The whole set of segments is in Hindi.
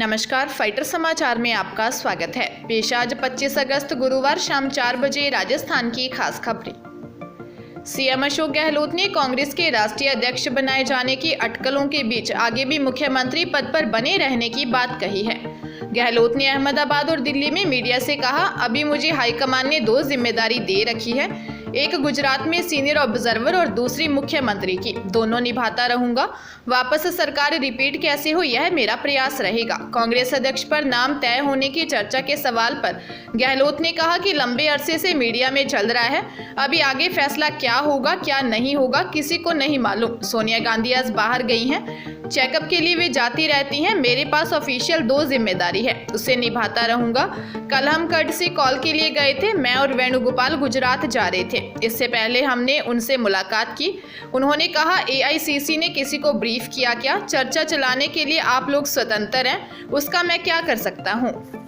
नमस्कार, फाइटर समाचार में आपका स्वागत है। पेश आज 25 अगस्त गुरुवार शाम 4 बजे राजस्थान की खास खबरें। सीएम अशोक गहलोत ने कांग्रेस के राष्ट्रीय अध्यक्ष बनाए जाने की अटकलों के बीच आगे भी मुख्यमंत्री पद पर बने रहने की बात कही है। गहलोत ने अहमदाबाद और दिल्ली में मीडिया से कहा, अभी मुझे हाईकमान ने 2 जिम्मेदारी दे रखी है, एक गुजरात में सीनियर ऑब्जर्वर और दूसरी मुख्यमंत्री की, दोनों निभाता रहूंगा। वापस सरकार रिपीट कैसे हो, यह मेरा प्रयास रहेगा। कांग्रेस अध्यक्ष पर नाम तय होने की चर्चा के सवाल पर गहलोत ने कहा कि लंबे अरसे से मीडिया में चल रहा है, अभी आगे फैसला क्या होगा क्या नहीं होगा किसी को नहीं मालूम। सोनिया गांधी आज बाहर गई हैं, चेकअप के लिए वे जाती रहती हैं। मेरे पास ऑफिशियल 2 जिम्मेदारी है, उसे निभाता रहूंगा। कल हम कट से कॉल के लिए गए थे, मैं और वेणुगोपाल गुजरात जा रहे थे। इससे पहले हमने उनसे मुलाकात की। उन्होंने कहा, एआईसीसी ने किसी को ब्रीफ किया क्या? चर्चा चलाने के लिए आप लोग स्वतंत्र हैं, उसका मैं क्या कर सकता हूँ।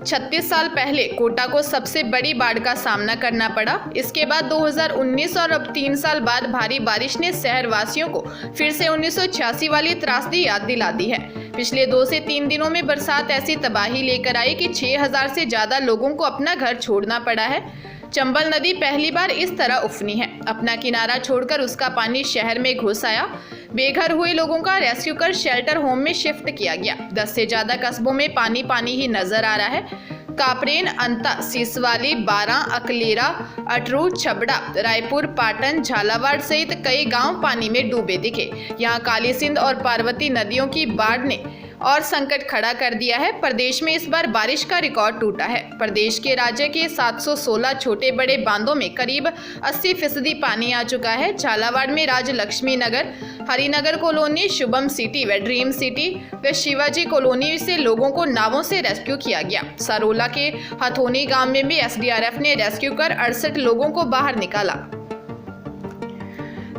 36 साल पहले कोटा को सबसे बड़ी बाढ़ का सामना करना पड़ा। इसके बाद 2019 और अब 3 साल बाद भारी बारिश ने शहरवासियों को फिर से 1986 वाली त्रासदी याद दिला दी है। पिछले 2 से 3 दिनों में बरसात ऐसी तबाही लेकर आई कि 6000 से ज्यादा लोगों को अपना घर छोड़ना पड़ा है। चंबल नदी पहली बार इस तरह उफनी है, अपना किनारा छोड़कर उसका पानी शहर में घुस आया। बेघर हुए लोगों का रेस्क्यू कर शेल्टर होम में शिफ्ट किया गया। 10 से ज्यादा कस्बों में पानी ही नजर आ रहा है। कापरेन, अंता, सीसवाली, बारा, अकलेरा, अटरू, छबड़ा, रायपुर, पाटन, झालावाड़ सहित कई गांव पानी में डूबे दिखे। यहाँ काली सिंध और पार्वती नदियों की बाढ़ ने और संकट खड़ा कर दिया है। प्रदेश में इस बार बारिश का रिकॉर्ड टूटा है। प्रदेश के राज्य के 716 छोटे बड़े बांधों में करीब 80% पानी आ चुका है। झालावाड़ में राजलक्ष्मी नगर, हरिनगर कॉलोनी, शुभम सिटी व ड्रीम सिटी व शिवाजी कॉलोनी से लोगों को नावों से रेस्क्यू किया गया। सरोला के हथोनी गांव में भी एसडीआरएफ ने रेस्क्यू कर 68 लोगों को बाहर निकाला।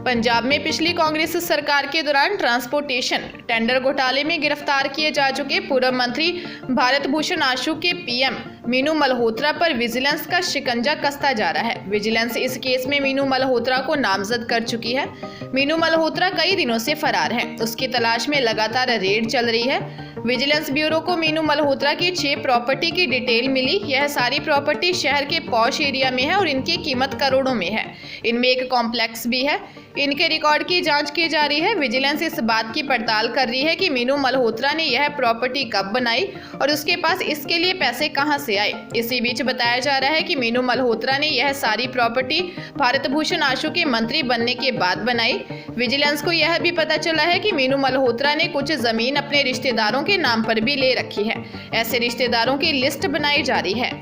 पंजाब में पिछली कांग्रेस सरकार के दौरान ट्रांसपोर्टेशन टेंडर घोटाले में गिरफ्तार किए जा चुके पूर्व मंत्री भारत भूषण आशू के पीएम मीनू मल्होत्रा पर विजिलेंस का शिकंजा कसता जा रहा है। विजिलेंस इस केस में मीनू मल्होत्रा को नामजद कर चुकी है। मीनू मल्होत्रा कई दिनों से फरार है, उसकी तलाश में लगातार रेड चल रही है। विजिलेंस ब्यूरो को मीनू मल्होत्रा की 6 प्रॉपर्टी की डिटेल मिली। यह सारी प्रॉपर्टी शहर के पॉश एरिया में है और इनकी कीमत करोड़ों में है। इनमें एक कॉम्प्लेक्स भी है। इनके रिकॉर्ड की जांच की जा रही है। विजिलेंस इस बात की पड़ताल कर रही है कि मीनू मल्होत्रा ने यह प्रॉपर्टी कब बनाई और उसके पास इसके लिए पैसे कहां से आए। इसी बीच बताया जा रहा है कि मीनू मल्होत्रा ने यह सारी प्रॉपर्टी भारत भूषण आशू के मंत्री बनने के बाद बनाई। विजिलेंस को यह भी पता चला है कि मीनू मल्होत्रा ने कुछ जमीन अपने रिश्तेदारों के नाम पर भी ले रखी है। ऐसे रिश्तेदारों की लिस्ट बनाई जा रही है।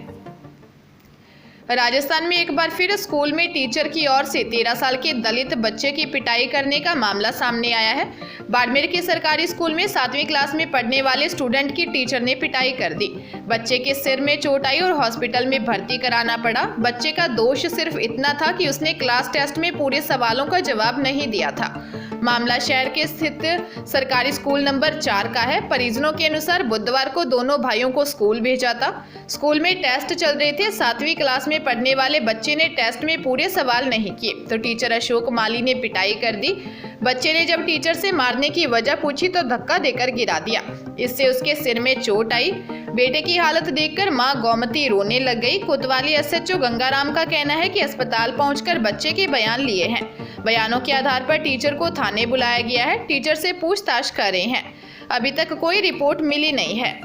राजस्थान में एक बार फिर स्कूल में टीचर की ओर से 13 साल के दलित बच्चे की पिटाई करने का मामला सामने आया है। बाड़मेर के सरकारी स्कूल में 7वीं क्लास में पढ़ने वाले स्टूडेंट की टीचर ने पिटाई कर दी। बच्चे के सिर में चोट आई और हॉस्पिटल में भर्ती कराना पड़ा। बच्चे का दोष सिर्फ इतना था कि उसने क्लास टेस्ट में पूरे सवालों का जवाब नहीं दिया था। मामला शहर के स्थित सरकारी स्कूल नंबर 4 का है। परिजनों के अनुसार बुधवार को दोनों भाइयों को स्कूल भेजा था। स्कूल में टेस्ट चल रहे थे। 7वीं क्लास में पढ़ने वाले बच्चे ने टेस्ट में पूरे सवाल नहीं किए तो टीचर अशोक माली ने पिटाई कर दी। बच्चे ने जब टीचर से मारने की वजह पूछी तो धक्का देकर गिरा दिया। इससे उसके सिर में चोट आई। बेटे की हालत देखकर मां गोमती रोने लग गई। कोतवाली एसएचओ गंगाराम का कहना है कि अस्पताल पहुंचकर बच्चे के बयान लिए हैं। बयानों के आधार पर टीचर को थाने बुलाया गया है। टीचर से पूछताछ कर रहे हैं। अभी तक कोई रिपोर्ट मिली नहीं है।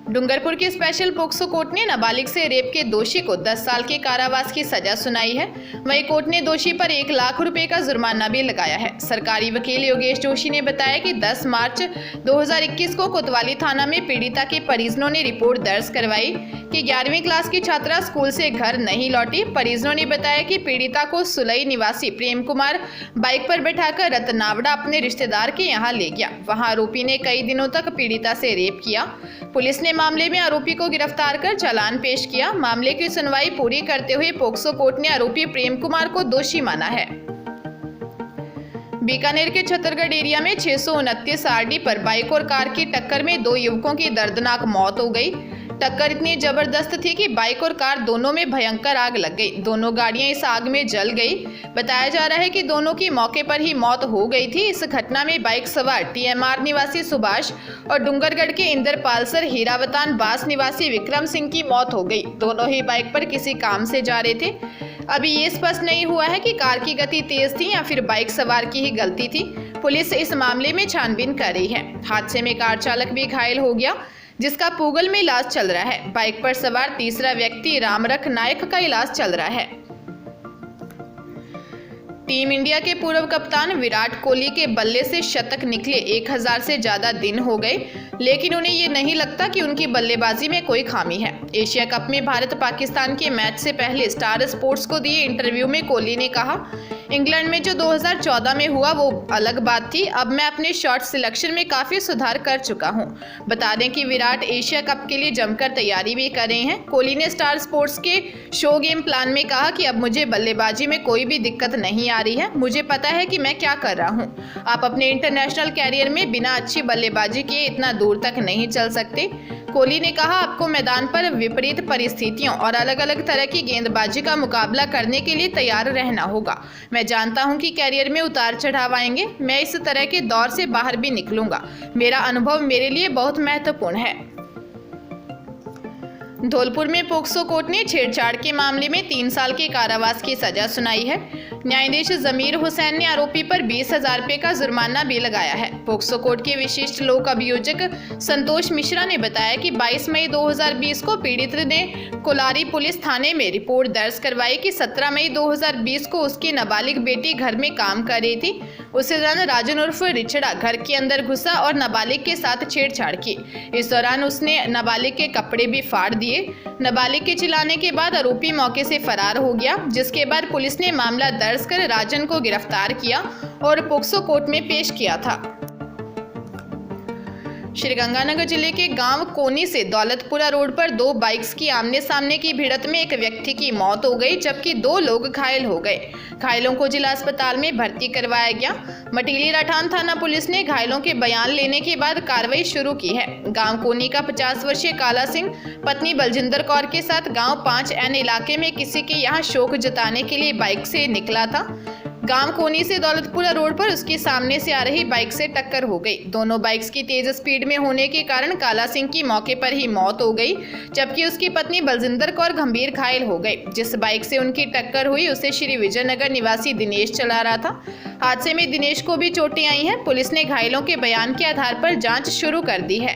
डूंगरपुर की स्पेशल पोक्सो कोर्ट ने नाबालिग से रेप के दोषी को 10 साल के कारावास की सजा सुनाई है। वहीं कोर्ट ने दोषी पर 1 लाख रुपए का जुर्माना भी लगाया है। सरकारी वकील योगेश जोशी ने बताया कि 10 मार्च 2021 को कोतवाली थाना में पीड़िता के परिजनों ने रिपोर्ट दर्ज करवाई कि 11वीं क्लास की छात्रा स्कूल से घर नहीं लौटी। परिजनों ने बताया कि पीड़िता को सुलई निवासी प्रेम कुमार बाइक पर बैठाकर रतनावड़ा अपने रिश्तेदार के यहाँ ले गया। वहां आरोपी ने कई दिनों तक पीड़िता से रेप किया। पुलिस ने मामले में आरोपी को गिरफ्तार कर चालान पेश किया। मामले की सुनवाई पूरी करते हुए पोक्सो कोर्ट ने आरोपी प्रेम कुमार को दोषी माना है। बीकानेर के छतरगढ़ एरिया में 629 आरडी पर बाइक और कार की टक्कर में 2 युवकों की दर्दनाक मौत हो गई। टक्कर इतनी जबरदस्त थी कि बाइक और कार दोनों में भयंकर आग लग गई। दोनों गाड़ियां इस आग में जल गई। बताया जा रहा है कि दोनों की मौके पर ही मौत हो गई थी। इस घटना में बाइक सवार TMR निवासी सुभाष और डूंगरगढ़ के इंद्रपालसर हीरावतान बास निवासी विक्रम सिंह की मौत हो गई। दोनों ही बाइक पर किसी काम से जा रहे थे। अभी ये स्पष्ट नहीं हुआ है कि कार की गति तेज थी या फिर बाइक सवार की ही गलती थी। पुलिस इस मामले में छानबीन कर रही है। हादसे में कार चालक भी घायल हो गया, जिसका पूगल में इलाज चल रहा है। बाइक पर सवार तीसरा व्यक्ति रामरख नायक का इलाज चल रहा है। टीम इंडिया के पूर्व कप्तान विराट कोहली के बल्ले से शतक निकले 1000 से ज्यादा दिन हो गए, लेकिन उन्हें ये नहीं लगता कि उनकी बल्लेबाजी में कोई खामी है। एशिया कप में भारत पाकिस्तान के मैच से पहले स्टार स्पोर्ट्स को दिए इंटरव्यू में कोहली ने कहा, इंग्लैंड में जो 2014 में हुआ वो अलग बात थी। अब मैं अपने शॉट सिलेक्शन में काफी सुधार कर चुका हूं। बता दें कि विराट एशिया कप के लिए जमकर तैयारी भी कर रहे हैं। कोहली ने स्टार स्पोर्ट्स के शो गेम प्लान में कहा कि अब मुझे बल्लेबाजी में कोई भी दिक्कत नहीं आ रही है। मुझे पता है कि मैं क्या कर रहा हूं। आप अपने इंटरनेशनल कैरियर में बिना अच्छी बल्लेबाजी किए इतना दूर तक नहीं चल सकते। कोहली ने कहा, आपको मैदान पर विपरीत परिस्थितियों और अलग अलग तरह की गेंदबाजी का मुकाबला करने के लिए तैयार रहना होगा। मैं जानता हूं कि कैरियर में उतार चढ़ाव आएंगे। मैं इस तरह के दौर से बाहर भी निकलूंगा। मेरा अनुभव मेरे लिए बहुत महत्वपूर्ण है। धौलपुर में पोक्सो कोर्ट ने छेड़छाड़ के मामले में 3 साल के कारावास की सजा सुनाई है। न्यायाधीश जमीर हुसैन ने आरोपी पर 20,000 रुपये का जुर्माना भी लगाया है। पोक्सो कोर्ट के विशिष्ट लोक अभियोजक संतोष मिश्रा ने बताया कि 22 मई 2020 को पीड़ित ने कोलारी पुलिस थाने में रिपोर्ट दर्ज करवाई कि 17 मई 2020 को उसकी नाबालिग बेटी घर में काम कर रही थी। उसी दौरान राजन उर्फ रिचड़ा घर के अंदर घुसा और नाबालिग के साथ छेड़छाड़ की। इस दौरान उसने नाबालिग के कपड़े भी फाड़ दिए। नाबालिग के चिल्लाने के बाद आरोपी मौके से फरार हो गया, जिसके बाद पुलिस ने मामला दर्ज कर राजन को गिरफ्तार किया और पोक्सो कोर्ट में पेश किया था। श्रीगंगानगर जिले के गांव कोनी से दौलतपुरा रोड पर 2 बाइक्स की आमने सामने की भिड़ंत में एक व्यक्ति की मौत हो गई, जबकि 2 लोग घायल हो गए। घायलों को जिला अस्पताल में भर्ती करवाया गया। मटीली राठान थाना पुलिस ने घायलों के बयान लेने के बाद कार्रवाई शुरू की है। गांव कोनी का 50 वर्षीय काला सिंह पत्नी बलजिंदर कौर के साथ गांव 5N इलाके में किसी के यहां शोक जताने के लिए बाइक से निकला था। गांव कोनी से दौलतपुरा रोड पर उसकी सामने से आ रही बाइक से टक्कर हो गई। दोनों बाइक्स की तेज स्पीड में होने के कारण काला सिंह की मौके पर ही मौत हो गई, जबकि उसकी पत्नी बलजिंदर कौर गंभीर घायल हो गई। जिस बाइक से उनकी टक्कर हुई उसे श्री विजयनगर निवासी दिनेश चला रहा था। हादसे में दिनेश को भी चोटें आई हैं। पुलिस ने घायलों के बयान के आधार पर जांच शुरू कर दी है।